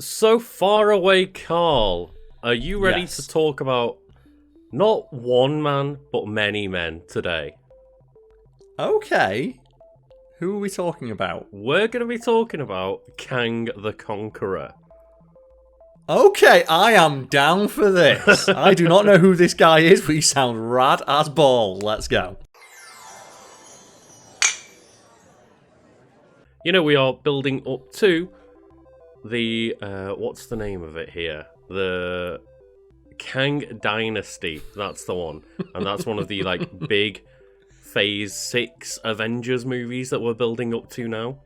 So far away, Karl. Are you ready Yes. to talk about not one man, but many men today? Okay. Who are we talking about? We're going to be talking about Kang the Conqueror. Okay, I am down for this. I do not know who this guy is, but he sounds rad as ball. Let's go. You know, we are building up to the, what's the name of it here? The Kang Dynasty. That's the one. And that's one of the, big Phase 6 Avengers movies that we're building up to now.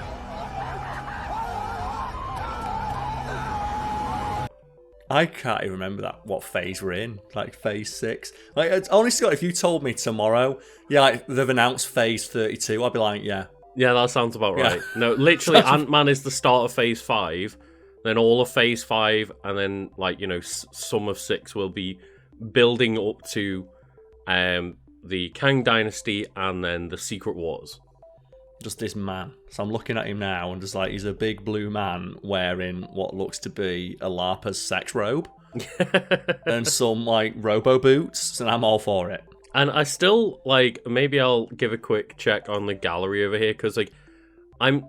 I can't even remember what phase we're in. Like phase 6. Like, it's, honestly, Scott, if you told me tomorrow, they've announced phase 32, I'd be like, yeah. Yeah, that sounds about right. Yeah. No, literally, Ant-Man is the start of Phase 5, then all of Phase 5, and then, some of 6 will be building up to the Kang Dynasty and then the Secret Wars. Just this man. So I'm looking at him now and just like, he's a big blue man wearing what looks to be a LARPer's sex robe. And some, robo boots, and I'm all for it. And I still, maybe I'll give a quick check on the gallery over here, because, I'm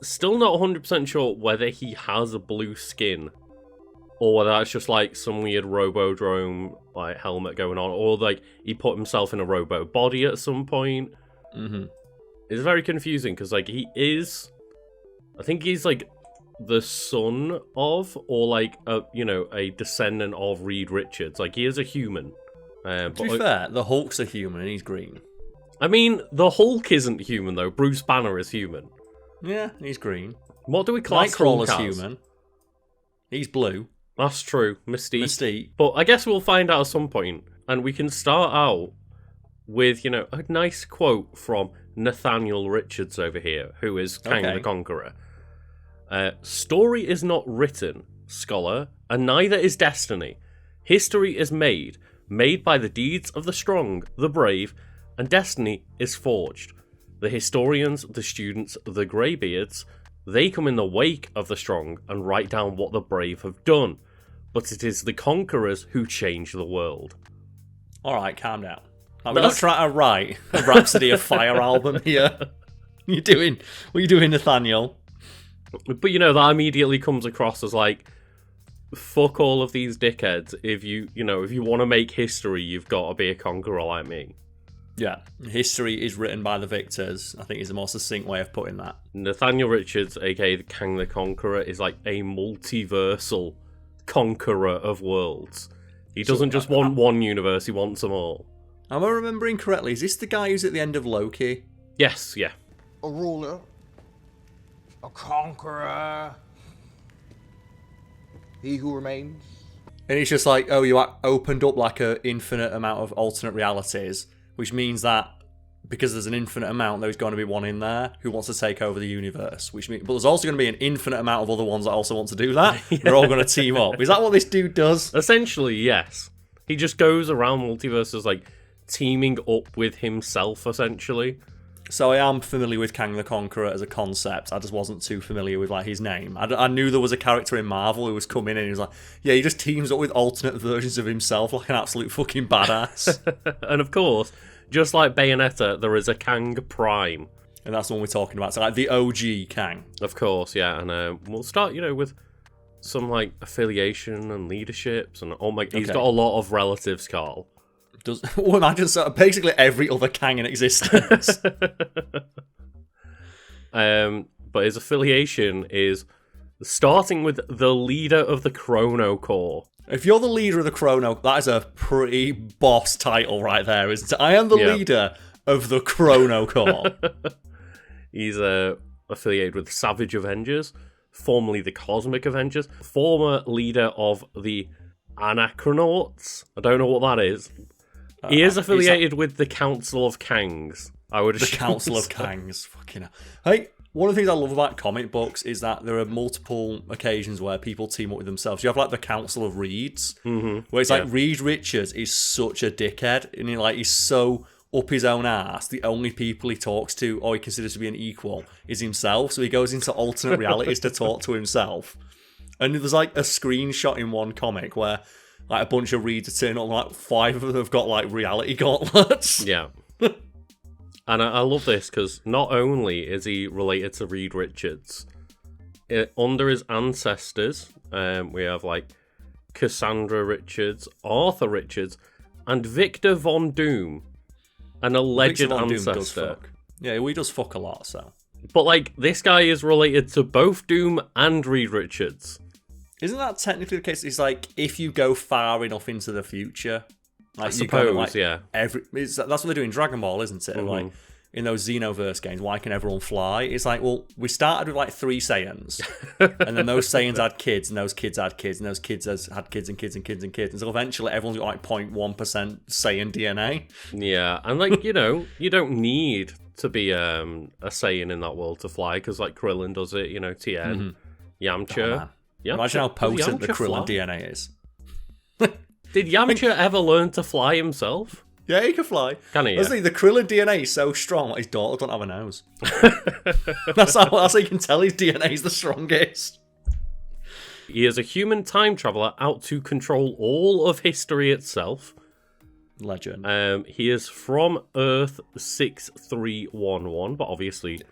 still not 100% sure whether he has a blue skin, or whether that's just, some weird Robodrome, helmet going on, or, he put himself in a robo body at some point. Mm-hmm. It's very confusing, because, he is... I think he's, the son of, or, a descendant of Reed Richards. He is a human. To be fair, the Hulk's a human and he's green. I mean, the Hulk isn't human, though. Bruce Banner is human. Yeah, he's green. What do we class Hulk Nightcrawler's as? human. He's blue. That's true. Mystique. But I guess we'll find out at some point, and we can start out with, a nice quote from Nathaniel Richards over here, who is Kang the Conqueror. Story is not written, scholar, and neither is destiny. History is made by the deeds of the strong, the brave, and destiny is forged. The historians, the students, the greybeards, they come in the wake of the strong and write down what the brave have done. But it is the conquerors who change the world. Alright, calm down. We're not trying to write a Rhapsody of Fire album here. What are you doing, Nathaniel? But that immediately comes across as fuck all of these dickheads. If you want to make history, you've got to be a conqueror like me. Yeah, history is written by the victors, I think is the most succinct way of putting that. Nathaniel Richards, aka the Kang the Conqueror, is a multiversal conqueror of worlds. He doesn't just want one universe, he wants them all. Am I remembering correctly? Is this the guy who's at the end of Loki? Yes, yeah. A ruler, a conqueror, he who remains. And it's just you opened up an infinite amount of alternate realities, which means that because there's an infinite amount, there's going to be one in there who wants to take over the universe. But there's also going to be an infinite amount of other ones that also want to do that. Yeah. They're all going to team up. Is that what this dude does? Essentially, yes. He just goes around multiverses, teaming up with himself, essentially. So I am familiar with Kang the Conqueror as a concept. I just wasn't too familiar with his name. I knew there was a character in Marvel who was coming in and he was he just teams up with alternate versions of himself like an absolute fucking badass. And of course, just like Bayonetta, there is a Kang Prime. And that's the one we're talking about. So the OG Kang. Of course, yeah. And we'll start, with some affiliation and leaderships and he's got a lot of relatives, Karl. Imagine basically every other Kang in existence. But his affiliation is starting with the leader of the Chrono Corps. If you're the leader of the Chrono, that is a pretty boss title right there, isn't it? I am the leader of the Chrono Corps. He's affiliated with Savage Avengers, formerly the Cosmic Avengers, former leader of the Anachronauts. I don't know what that is. He is affiliated with the Council of Kangs, I would assume. The Council of Kangs. Fucking hell. Hey, one of the things I love about comic books is that there are multiple occasions where people team up with themselves. You have the Council of Reeds, where it's Reed Richards is such a dickhead, and he's so up his own ass. The only people he talks to, or he considers to be an equal, is himself. So he goes into alternate realities to talk to himself. And there's like a screenshot in one comic where like a bunch of reeds are turning up, and like 5 of them have got like reality gauntlets. Yeah. And I love this because not only is he related to Reed Richards, under his ancestors, we have like Cassandra Richards, Arthur Richards, and Victor Von Doom, an alleged ancestor. Yeah, he does fuck a lot, so. But like, this guy is related to both Doom and Reed Richards. Isn't that technically the case? It's like, if you go far enough into the future, like, I suppose, yeah. That's what they do in Dragon Ball, isn't it? Like, in those Xenoverse games, why can everyone fly? It's like, well, we started with like 3 Saiyans, and then those Saiyans had kids, and those kids had kids, and those kids had kids and kids and kids and kids, and so eventually everyone's got like 0.1% Saiyan DNA. Yeah, and like, you know, you don't need to be a Saiyan in that world to fly, because like Krillin does it, you know, Tien, Yamcha. Imagine how potent the Krillin fly? DNA is. Did Yamcha ever learn to fly himself? Yeah, he can fly. Can he? Honestly, the Krillin DNA is so strong that his daughter don't have a nose. that's how you can tell his DNA is the strongest. He is a human time traveler out to control all of history itself. Legend. He is from Earth 6311, but obviously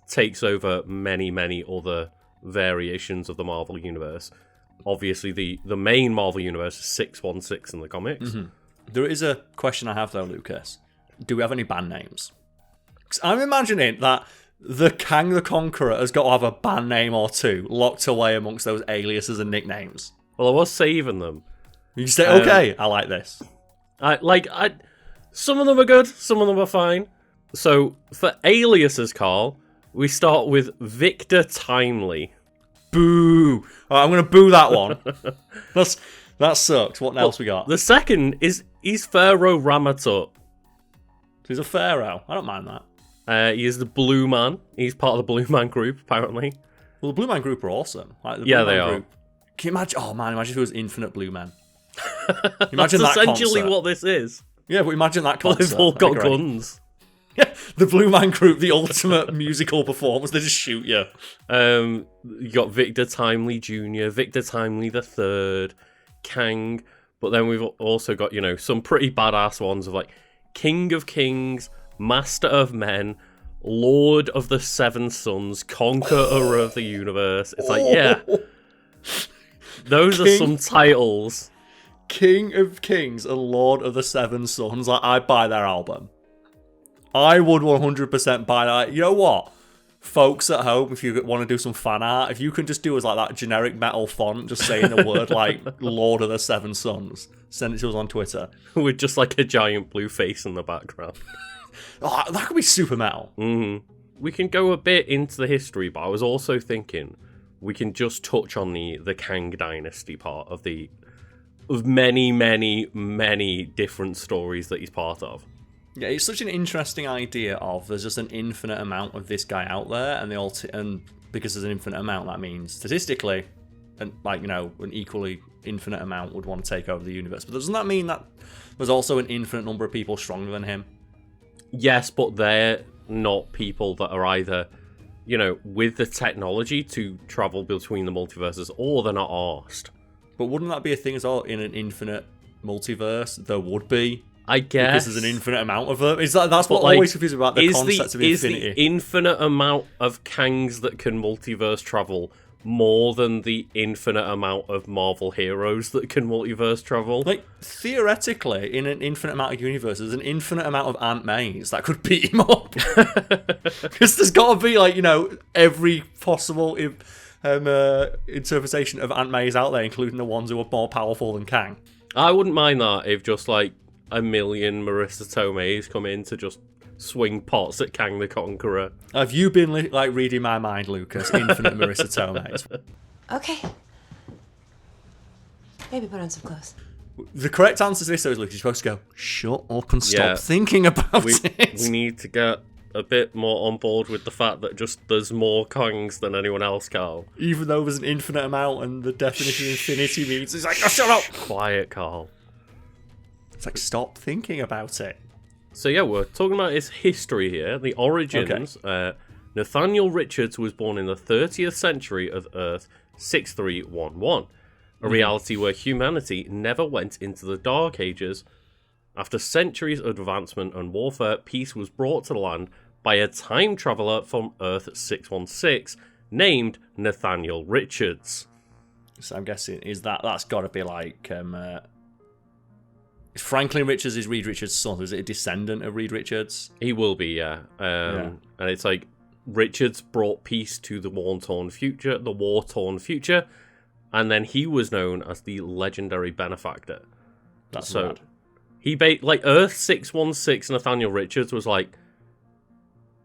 takes over many, many other variations of the Marvel Universe. Obviously, the main Marvel Universe is 616 in the comics. There is a question I have, though, Lucas. Do we have any band names? 'Cause I'm imagining that the Kang the Conqueror has got to have a band name or two locked away amongst those aliases and nicknames. Well, I was saving them. You say, okay, I like this. Some of them are good, some of them are fine. So, for aliases, Karl, we start with Victor Timely. Boo! All right, I'm going to boo that one. That sucks. What else we got? The second he's Pharaoh Ramatut. He's a pharaoh. I don't mind that. He is the Blue Man. He's part of the Blue Man group, apparently. Well, the Blue Man group are awesome. Like, they are. Group. Can you imagine? Oh man, imagine if it was Infinite Blue Men. Imagine that's essentially what this is. Yeah, but imagine that concert. They've all got guns. Yeah, the Blue Man group, the ultimate musical performance. They just shoot you. You got Victor Timely Jr., Victor Timely the Third, Kang, but then we've also got, you know, some pretty badass ones of like King of Kings, Master of Men, Lord of the Seven Suns, Conqueror of the Universe. It's like, yeah, those are some titles. King of Kings and Lord of the Seven Suns. Like, I'd buy their album. I would 100% buy that. You know what? Folks at home, if you want to do some fan art, if you can just do as like that generic metal font, just saying the word like Lord of the Seven Suns, send it to us on Twitter. With just like a giant blue face in the background. Oh, that could be super metal. We can go a bit into the history, but I was also thinking we can just touch on the Kang Dynasty part of many, many, many different stories that he's part of. Yeah, it's such an interesting idea of there's just an infinite amount of this guy out there, and and because there's an infinite amount, that means statistically, and like, you know, an equally infinite amount would want to take over the universe. But doesn't that mean that there's also an infinite number of people stronger than him? Yes, but they're not people that are either, you know, with the technology to travel between the multiverses, or they're not arsed. But wouldn't that be a thing as well in an infinite multiverse? There would be. I guess. Because there's an infinite amount of them. That's what always confuses me about the concept of infinity. Is the infinite amount of Kangs that can multiverse travel more than the infinite amount of Marvel heroes that can multiverse travel? Like, theoretically, in an infinite amount of universes, there's an infinite amount of Aunt Mays that could beat him up. Because there's got to be, like, you know, every possible interpretation of Aunt Mays out there, including the ones who are more powerful than Kang. I wouldn't mind that if just, like, a million Marissa Tomei's come in to just swing pots at Kang the Conqueror. Have you been reading my mind, Lucas? Infinite Marissa Tomei's. Okay. Maybe put on some clothes. The correct answer to this, though, is Lucas, you're supposed to go, shut up and stop thinking about it. We need to get a bit more on board with the fact that just there's more Kangs than anyone else, Karl. Even though there's an infinite amount, and the definition of infinity means it's like, oh, shut up! Quiet, Karl. It's like, stop thinking about it. So yeah, we're talking about his history here, the origins. Okay. Nathaniel Richards was born in the 30th century of Earth 6311, a reality where humanity never went into the Dark Ages. After centuries of advancement and warfare, peace was brought to the land by a time traveler from Earth 616 named Nathaniel Richards. So I'm guessing that's got to be like Franklin Richards is Reed Richards' son. Is it a descendant of Reed Richards? He will be, yeah. And it's like Richards brought peace to the war-torn future, and then he was known as the legendary benefactor. That's so mad. He like Earth 616 Nathaniel Richards was like,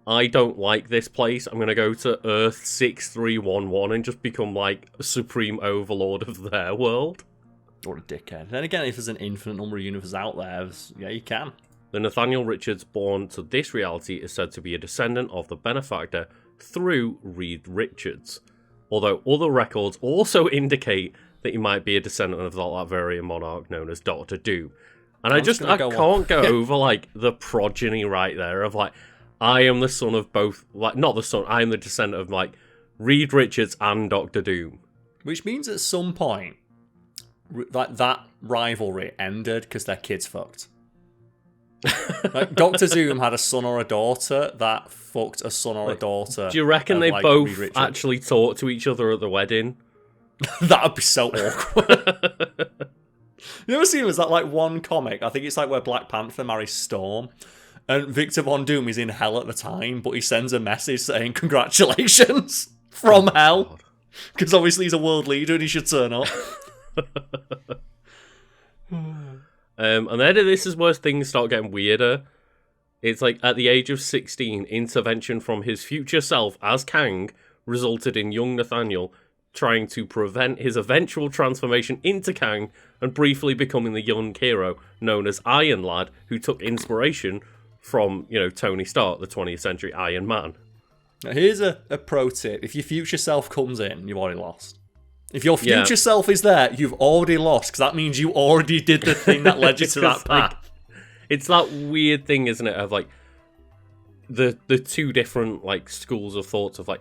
I don't like this place. I'm going to go to Earth 6311 and just become like a supreme overlord of their world. What a dickhead. Then again, if there's an infinite number of universes out there, yeah, you can. The Nathaniel Richards born to this reality is said to be a descendant of the benefactor through Reed Richards, although other records also indicate that he might be a descendant of that very monarch known as Doctor Doom. And I can't go over like the progeny right there of like, I am the son of both, like not the son, I am the descendant of like Reed Richards and Doctor Doom. Which means at some point, like that rivalry ended because their kids fucked. Like Doctor Doom had a son or a daughter that fucked a son or a daughter. Do you reckon they both actually talked to each other at the wedding? That'd be so awkward. You ever seen, was that like one comic? I think it's like where Black Panther marries Storm. And Victor Von Doom is in hell at the time, but he sends a message saying, congratulations from hell. Because obviously he's a world leader and he should turn up. And then this is where things start getting weirder. It's like at the age of 16, intervention from his future self as Kang resulted in young Nathaniel trying to prevent his eventual transformation into Kang and briefly becoming the young hero known as Iron Lad, who took inspiration from, Tony Stark, the 20th century Iron Man. Now here's a pro tip. If your future self comes in, you've already lost. If your future self is there, you've already lost, because that means you already did the thing that led you to that path. It's that weird thing, isn't it, of like the two different like schools of thoughts of like,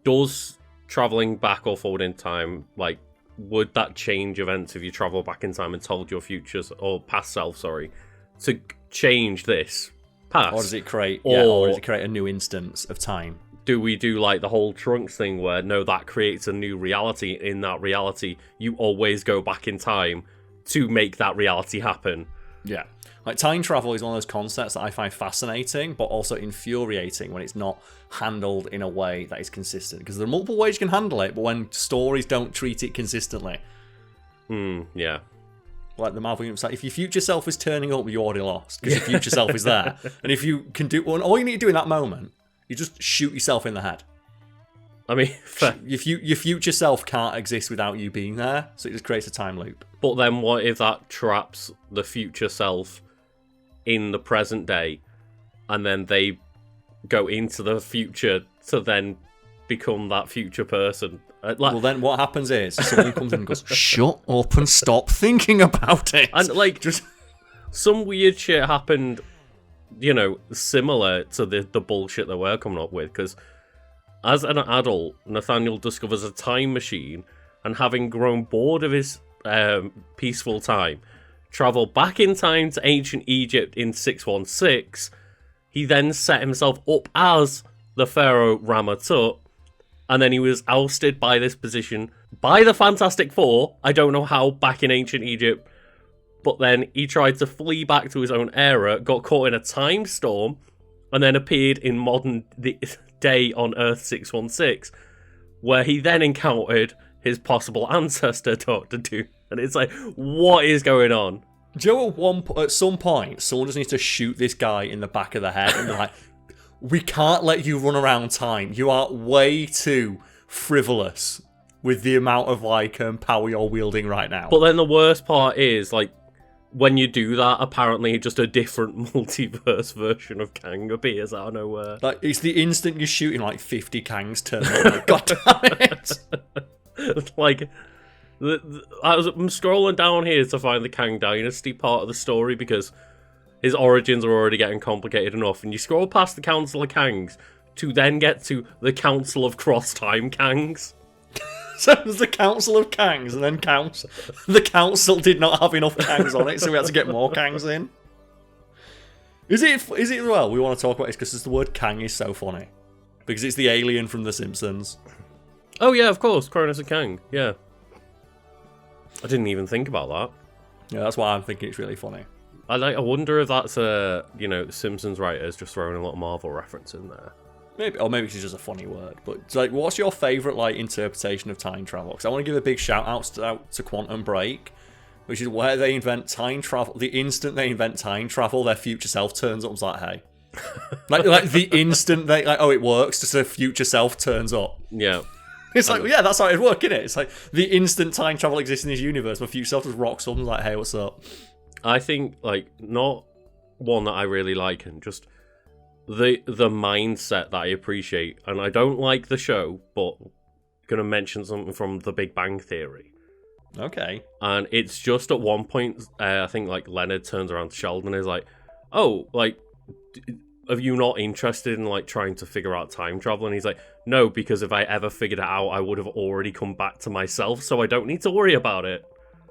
does traveling back or forward in time, like, would that change events if you travel back in time and told your futures or past self, to change this past? Or does it create a new instance of time? Do we do like the whole Trunks thing where no, that creates a new reality? In that reality, you always go back in time to make that reality happen. Yeah. Like time travel is one of those concepts that I find fascinating, but also infuriating when it's not handled in a way that is consistent. Because there are multiple ways you can handle it, but when stories don't treat it consistently. Yeah. Like the Marvel Universe, if your future self is turning up, you already lost. Because your future self is there. And if you can do all you need to do in that moment, you just shoot yourself in the head. I mean, your future self can't exist without you being there, so it just creates a time loop. But then what if that traps the future self in the present day, and then they go into the future to then become that future person? Well, then what happens is someone comes in and goes, shut up and stop thinking about it. And like, just some weird shit happened, similar to the bullshit that we're coming up with, because as an adult, Nathaniel discovers a time machine, and having grown bored of his peaceful time, travel back in time to ancient Egypt in 616. He then set himself up as the Pharaoh Ramatut, and then he was ousted by this position by the Fantastic Four. I don't know how, back in ancient Egypt, but then he tried to flee back to his own era, got caught in a time storm, and then appeared in modern day on Earth 616, where he then encountered his possible ancestor, Doctor Doom. And it's like, what is going on? Joe, at some point, someone just needs to shoot this guy in the back of the head and be like, we can't let you run around time. You are way too frivolous with the amount of power you're wielding right now. But then the worst part is, like, when you do that, apparently just a different multiverse version of Kang appears out of nowhere. Like, it's the instant you're shooting, 50 Kangs turn up. Like, God damn it! Like, I'm scrolling down here to find the Kang Dynasty part of the story, because his origins are already getting complicated enough, and you scroll past the Council of Kangs to then get to the Council of Cross-Time Kangs. So it was the Council of Kangs, and then the council did not have enough Kangs on it, so we had to get more Kangs in. Is it well, we want to talk about this because the word Kang is so funny. Because it's the alien from The Simpsons. Oh yeah, of course, Cronus and Kang, yeah. I didn't even think about that. Yeah, that's why I'm thinking it's really funny. I wonder if that's Simpsons writers just throwing a little Marvel reference in there. Maybe it's just a funny word. But like, what's your favourite interpretation of time travel? Because I want to give a big shout out to Quantum Break, which is where they invent time travel. The instant they invent time travel, their future self turns up and is like, hey. like the instant they it works, just their future self turns up. Yeah. It's like, yeah, that's how it'd work, innit? It's like the instant time travel exists in this universe, my future self just rocks up and is like, hey, what's up? I think, not one that I really like, and just the mindset that I appreciate. And I don't like the show, but I'm going to mention something from The Big Bang Theory. Okay. And it's just at one point, I think, Leonard turns around to Sheldon and is like, oh, are you not interested in, trying to figure out time travel? And he's like, no, because if I ever figured it out, I would have already come back to myself, so I don't need to worry about it.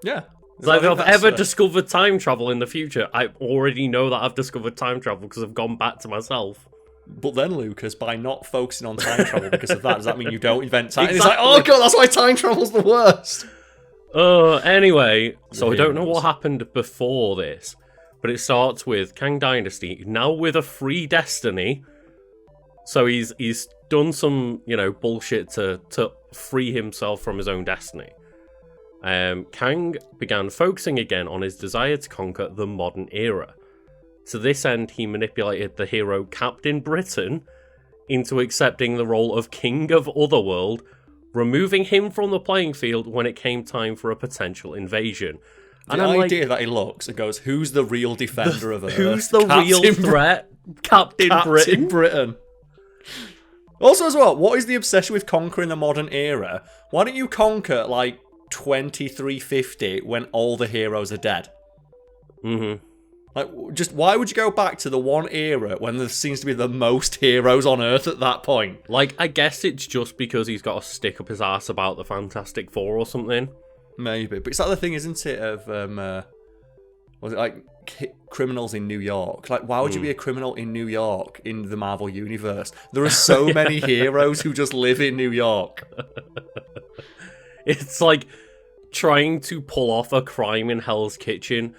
Yeah. If I've ever discovered time travel in the future, I already know that I've discovered time travel because I've gone back to myself. But then, Lucas, by not focusing on time travel because of that, does that mean you don't invent time? Exactly. And it's like, oh god, that's why time travel's the worst. Anyway, so I don't know what happened before this, but it starts with Kang Dynasty, now with a free destiny. So he's done some, bullshit to free himself from his own destiny. Kang began focusing again on his desire to conquer the modern era. To this end, he manipulated the hero Captain Britain into accepting the role of King of Otherworld, removing him from the playing field when it came time for a potential invasion. The idea that he looks and goes, who's the real defender of Earth? Who's the real threat? Captain Britain. Also, as well, what is the obsession with conquering the modern era? Why don't you conquer, 2350 when all the heroes are dead? Mm-hmm. Just why would you go back to the one era when there seems to be the most heroes on Earth at that point? I guess it's just because he's got to stick up his ass about the Fantastic Four or something. Maybe, but it's like the thing, isn't it, of, was it criminals in New York? Why would you be a criminal in New York in the Marvel Universe? There are so many heroes who just live in New York. It's like trying to pull off a crime in Hell's Kitchen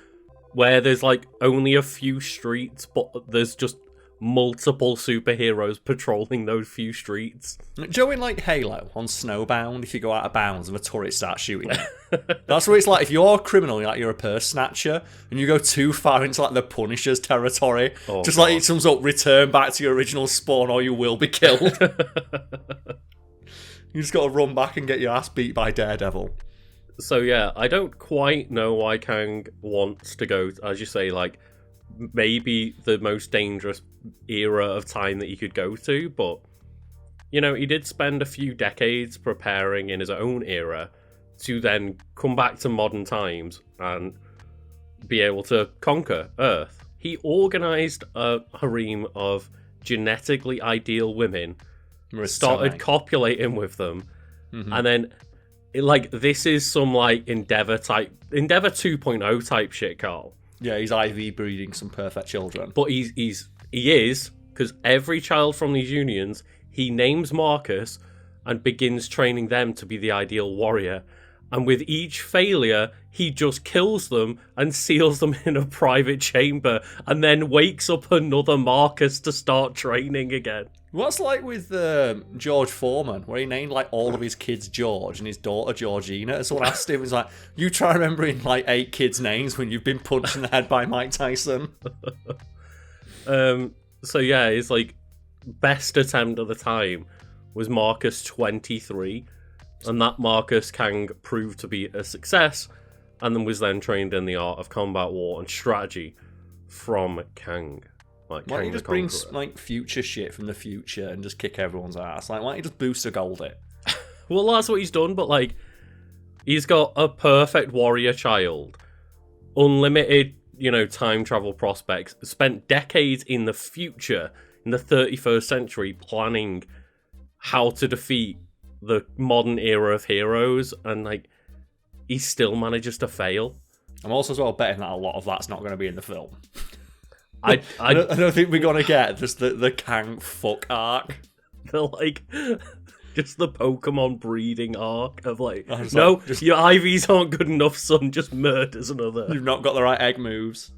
where there's only a few streets, but there's just multiple superheroes patrolling those few streets. Joe in Halo on Snowbound, if you go out of bounds and a turret starts shooting you. That's what it's like. If you're a criminal, you're a purse snatcher, and you go too far into the Punisher's territory, it sums up, return back to your original spawn or you will be killed. You just got to run back and get your ass beat by Daredevil. So yeah, I don't quite know why Kang wants to go, as you say, maybe the most dangerous era of time that he could go to, but he did spend a few decades preparing in his own era to then come back to modern times and be able to conquer Earth. He organized a harem of genetically ideal women, started copulating with them, and then this is some Endeavor 2.0 type shit, Karl. Yeah, he's IV breeding some perfect children. But he is, because every child from these unions, he names Marcus and begins training them to be the ideal warrior. And with each failure, he just kills them and seals them in a private chamber and then wakes up another Marcus to start training again. What's with George Foreman, where he named all of his kids George and his daughter Georgina, and someone asked him, you try remembering 8 kids' names when you've been punched in the head by Mike Tyson. So yeah, his best attempt at the time was Marcus 23, and that Marcus Kang proved to be a success, and then was then trained in the art of combat, war, and strategy from Kang. Why don't you just bring future shit from the future and just kick everyone's ass? Why don't you just booster gold it? Well, that's what he's done, but he's got a perfect warrior child, unlimited, time travel prospects, spent decades in the future, in the 31st century, planning how to defeat the modern era of heroes, and like he still manages to fail. I'm also as well betting that a lot of that's not going to be in the film. I don't think we're going to get just the Kang fuck arc. The like just the Pokemon breeding arc of like, just, your IVs aren't good enough, son. Just murders another. You've not got the right egg moves.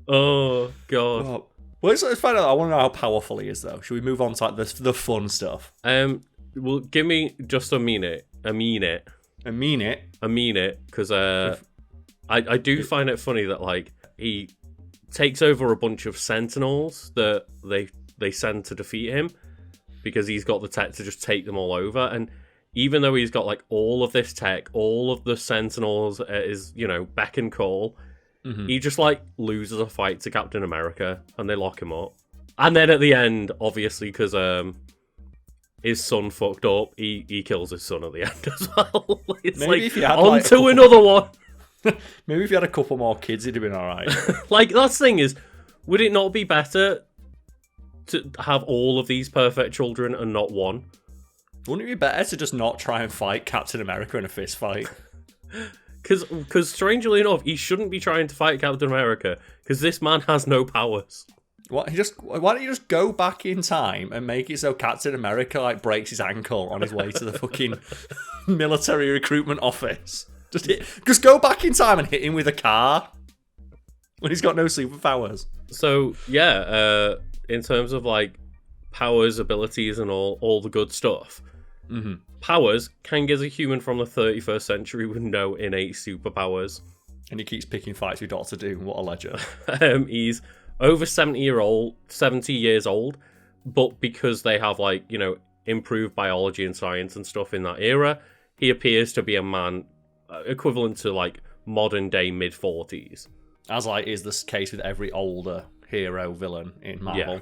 Oh god. Well, let's find out. I want to know how powerful he is, though. Should we move on to like the fun stuff? Well, give me just a minute, because I do find it funny that like he takes over a bunch of Sentinels that they send to defeat him because he's got the tech to just take them all over. And even though he's got like all of this tech, all of the Sentinels at his beck and call, he just like loses a fight to Captain America and they lock him up. And then at the end, obviously, because his son fucked up, he kills his son at the end as well. It's Maybe like, if he had, on like, to another one. Maybe if you had a couple more kids, it'd have been alright. Like, that's the thing is, would it not be better to have all of these perfect children and not one? Wouldn't it be better to just not try and fight Captain America in a fist fight? Because strangely enough, he shouldn't be trying to fight Captain America, because this man has no powers. Why don't you just go back in time and make it so Captain America like breaks his ankle on his way to the fucking military recruitment office? Just go back in time and hit him with a car when he's got no superpowers. So yeah, in terms of like powers, abilities, and all the good stuff, powers, Kang is a human from the 31st century with no innate superpowers, and he keeps picking fights with Doctor Doom. What a legend! He's over 70 years old, but because they have like improved biology and science and stuff in that era, he appears to be a man equivalent to like modern day mid-40s, as like is the case with every older hero villain in Marvel. Yeah,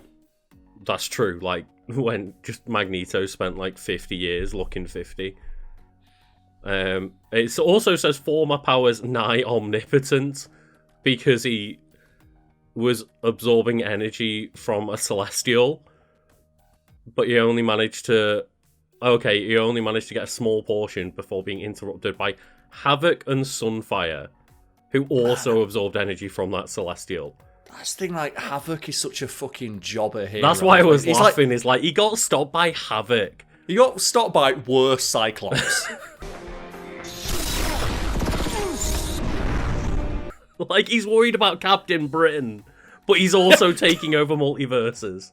that's true. Like when just Magneto spent like 50 years looking 50. It also says former powers nigh omnipotent because he was absorbing energy from a celestial, but he only managed to get a small portion before being interrupted by Havoc and Sunfire, who also absorbed energy from that celestial. That's the thing, like, Havoc is such a fucking jobber here. That's why I was laughing, is like, he got stopped by Havoc. He got stopped by worse Cyclops. Like, he's worried about Captain Britain, but he's also taking over multiverses.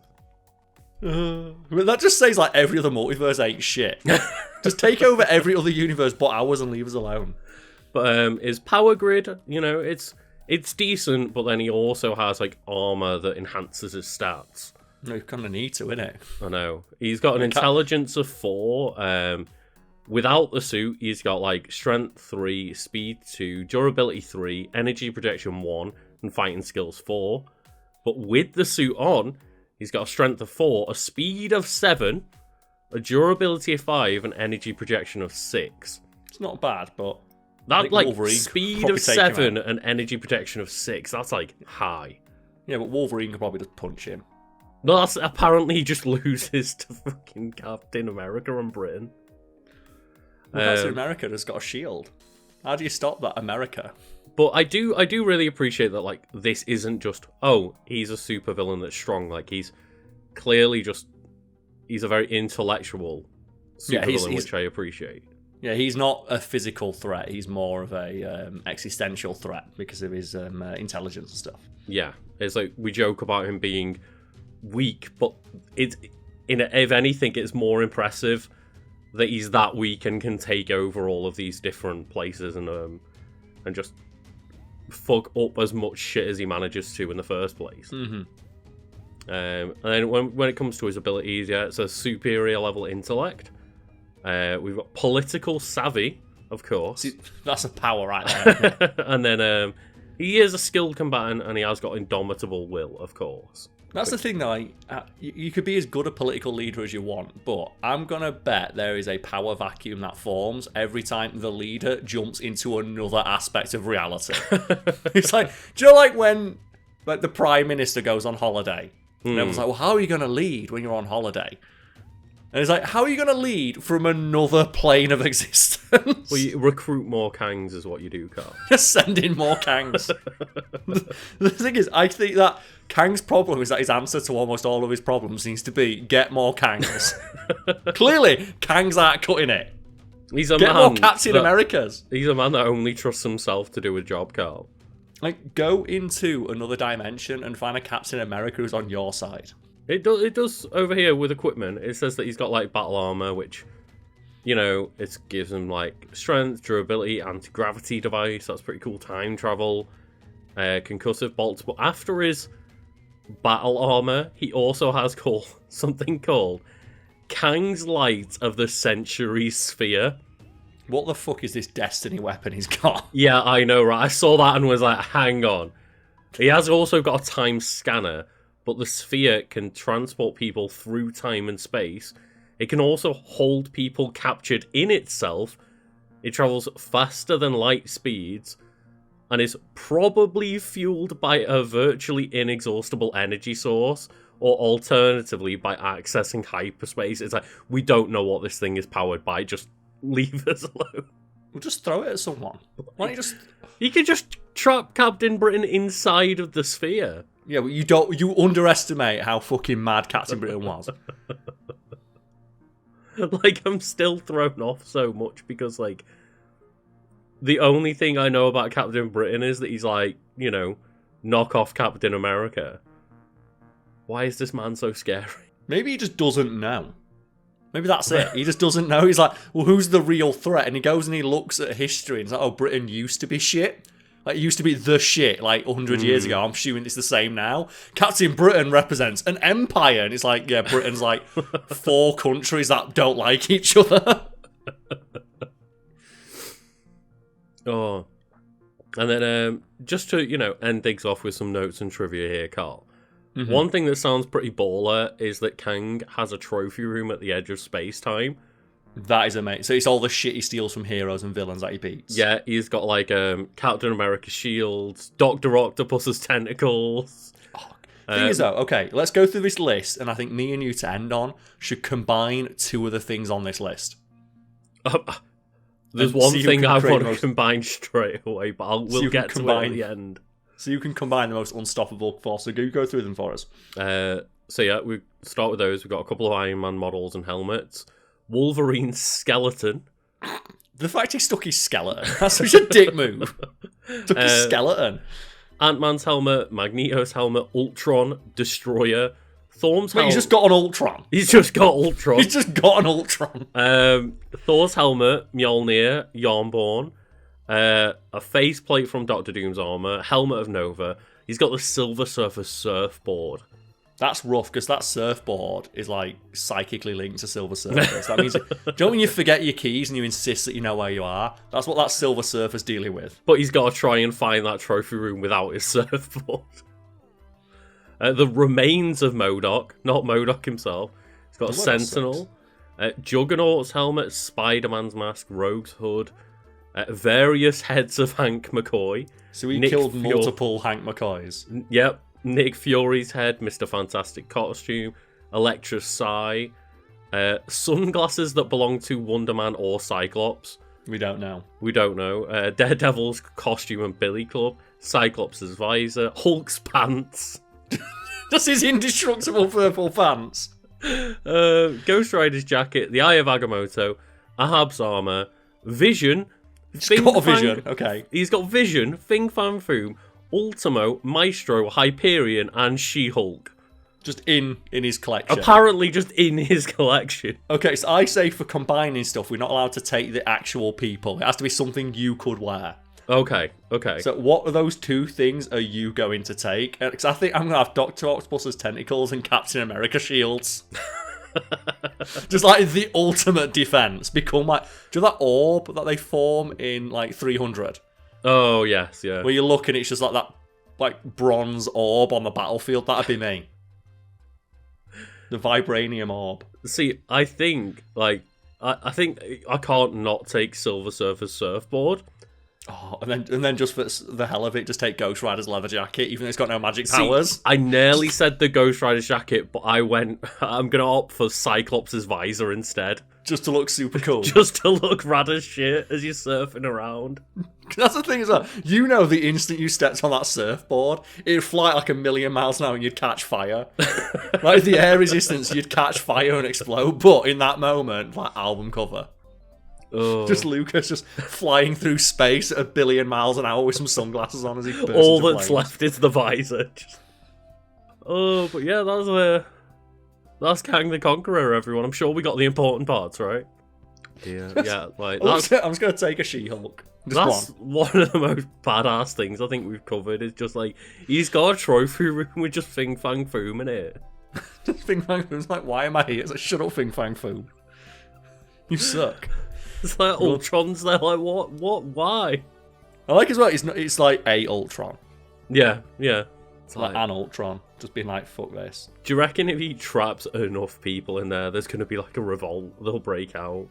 But that just says, like, every other multiverse ain't shit. Just take over every other universe but ours and leave us alone. But his power grid, it's decent, but then he also has, like, armor that enhances his stats. No, you kind of need to, innit? I know. He's got an intelligence of 4. Without the suit, he's got, like, strength 3, speed 2, durability 3, energy projection 1, and fighting skills 4. But with the suit on, he's got a strength of 4, a speed of 7, a durability of 5, and energy projection of 6. It's not bad, but that like speed of 7 and energy protection of 6, that's like high. Yeah, but Wolverine could probably just punch him. No, that's apparently he just loses to fucking Captain America and Britain. Captain America has got a shield. How do you stop that, America? But I do really appreciate that, like, this isn't just, oh, he's a supervillain that's strong. Like, he's clearly he's a very intellectual supervillain, which I appreciate. Yeah, he's not a physical threat. He's more of a existential threat because of his intelligence and stuff. Yeah, it's like we joke about him being weak, but if anything, it's more impressive that he's that weak and can take over all of these different places and just fuck up as much shit as he manages to in the first place. Mm-hmm. And then when it comes to his abilities, yeah, it's a superior level intellect. We've got political savvy, of course. See, that's a power right there. And then he is a skilled combatant, and he has got indomitable will, of course. That's the thing, though. You could be as good a political leader as you want, but I'm going to bet there is a power vacuum that forms every time the leader jumps into another aspect of reality. It's like, do you know, like when like the Prime Minister goes on holiday? And everyone's like, well, how are you going to lead when you're on holiday? And it's like, how are you going to lead from another plane of existence? Well, you recruit more Kangs is what you do, Karl. Just send in more Kangs. The thing is, I think that Kang's problem is that his answer to almost all of his problems seems to be, get more Kangs. Clearly, Kangs aren't cutting it. Get more Captain Americas. He's a man that only trusts himself to do a job, Karl. Like, go into another dimension and find a Captain America who's on your side. It does over here with equipment. It says that he's got like battle armor, which, you know, it gives him like strength, durability, anti-gravity device. That's pretty cool. Time travel, concussive bolts. But after his battle armor, he also has something called Kang's Light of the Century Sphere. What the fuck is this destiny weapon he's got? Yeah, I know, right? I saw that and was like, hang on. He has also got a time scanner. But the sphere can transport people through time and space. It can also hold people captured in itself. It travels faster than light speeds and is probably fueled by a virtually inexhaustible energy source, or alternatively by accessing hyperspace. It's like, we don't know what this thing is powered by. Just leave us alone. We'll just throw it at someone. Why don't you just... You could just trap Captain Britain inside of the sphere. Yeah, but you underestimate how fucking mad Captain Britain was. Like, I'm still thrown off so much because, like, the only thing I know about Captain Britain is that he's like, you know, knock off Captain America. Why is this man so scary? Maybe he just doesn't know. Maybe that's it. He just doesn't know. He's like, well, who's the real threat? And he goes and he looks at history and he's like, oh, Britain used to be shit. Like, it used to be the shit, like, 100 years ago. I'm assuming it's the same now. Captain Britain represents an empire. And it's like, yeah, Britain's like 4 countries that don't like each other. Oh. And then, just to, you know, end things off with some notes and trivia here, Karl. Mm-hmm. One thing that sounds pretty baller is that Kang has a trophy room at the edge of space-time. That is amazing. So it's all the shit he steals from heroes and villains that he beats. Yeah, he's got like Captain America shields, Dr. Octopus's tentacles. Thing is though, okay, let's go through this list, and I think me and you to end on should combine 2 of the things on this list. There's one thing I want to combine straight away, but we'll get to it at the end. So you can combine the most unstoppable force. So go through them for us. So yeah, we start with those. We've got a couple of Iron Man models and helmets. Wolverine's skeleton. The fact he stuck his skeleton. That's such a dick move. Took his skeleton. Ant-Man's helmet, Magneto's helmet, Ultron, Destroyer, Thor's helmet. He's just got an Ultron. He's just got Ultron. He's just got an Ultron. Thor's helmet, Mjolnir, Yarnborn, a faceplate from Doctor Doom's armor, helmet of Nova. He's got the Silver Surfer surfboard. That's rough, because that surfboard is, like, psychically linked to Silver Surfer. So that means, do you know when you forget your keys and you insist that you know where you are? That's what that Silver Surfer's dealing with. But he's got to try and find that trophy room without his surfboard. The remains of MODOK, not MODOK himself. He's got a Sentinel, Juggernaut's helmet, Spider-Man's mask, Rogue's hood, various heads of Hank McCoy. So he killed multiple Hank McCoys. Yep. Nick Fury's head, Mr. Fantastic costume, Elektra's Psy, sunglasses that belong to Wonder Man or Cyclops. We don't know. Daredevil's costume and Billy Club, Cyclops' visor, Hulk's pants. Just his indestructible purple pants. Ghost Rider's jacket, the Eye of Agamotto, Ahab's armor, Vision. He's got a Vision, okay. He's got Vision, Fing Fan Foom, Ultimo, Maestro, Hyperion, and She-Hulk. Just in his collection. Apparently just in his collection. Okay, so I say for combining stuff, we're not allowed to take the actual people. It has to be something you could wear. Okay. So what of those 2 things are you going to take? Because I think I'm going to have Dr. Octopus's tentacles and Captain America shields. Just like the ultimate defense. Become like... Do you know that orb that they form in like 300? Oh, yes, yeah. Where you look and it's just like that like bronze orb on the battlefield. That'd be me. The vibranium orb. See, I think, like... I think I can't not take Silver Surfer's surfboard. Oh, and then just for the hell of it, just take Ghost Rider's leather jacket, even though it's got no magic powers. See, I nearly said the Ghost Rider jacket, but I'm gonna opt for Cyclops' visor instead. Just to look super cool. Just to look rad as shit as you're surfing around. That's the thing as well. You know, the instant you stepped on that surfboard, it'd fly like 1,000,000 miles an hour and you'd catch fire. Like the air resistance, you'd catch fire and explode. But in that moment, like album cover. Oh. Just Lucas just flying through space at 1,000,000,000 miles an hour with some sunglasses on as he bursts All into that's flames. left is the visor. Oh, but yeah, that's Kang the Conqueror, everyone. I'm sure we got the important parts, right? Yeah, like I'm just gonna take a She-Hulk. That's one of the most badass things I think we've covered. Is just like he's got a trophy room with just Fing Fang Foom in it. Just Fing Fang Foom's like, why am I here? It's like, shut up, Fing Fang Foom. You suck. It's like Ultron's there, like what, why? I like as well. It's like a Ultron. Yeah. It's like an Ultron, just being like, fuck this. Do you reckon if he traps enough people in there, there's going to be like a revolt? They'll break out.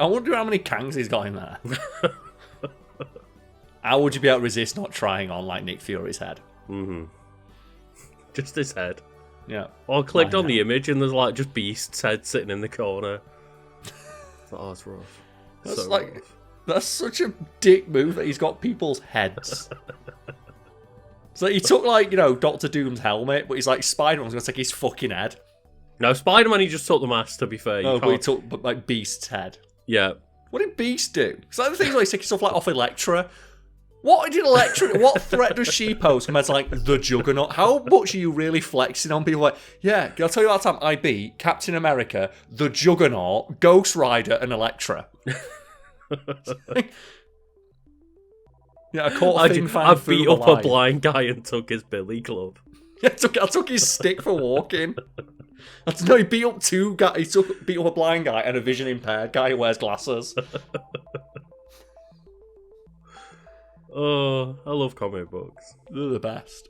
I wonder how many Kangs he's got in there. How would you be able to resist not trying on like Nick Fury's head? Mm-hmm. Just his head. Yeah. Well, I clicked on the image and there's like just Beast's head sitting in the corner. Oh, it's rough. That's so like rough. That's such a dick move that he's got people's heads. So he took like, Doctor Doom's helmet, but he's like, Spider-Man's gonna take his fucking head. No, Spider-Man, he just took the mask, to be fair. But he took like Beast's head. Yeah. What did Beast do? Because like the things like he's taking stuff like off Elektra. What threat does she pose compared to like the Juggernaut? How much are you really flexing on people? Like, yeah, I'll tell you that time I beat Captain America, the Juggernaut, Ghost Rider, and Elektra. Yeah, I caught Fing Fang I Foom beat up alive. a blind guy and took his billy club. Yeah, I took his stick for walking. No, he beat up two guys. He beat up a blind guy and a vision impaired guy who wears glasses. Oh, I love comic books. They're the best.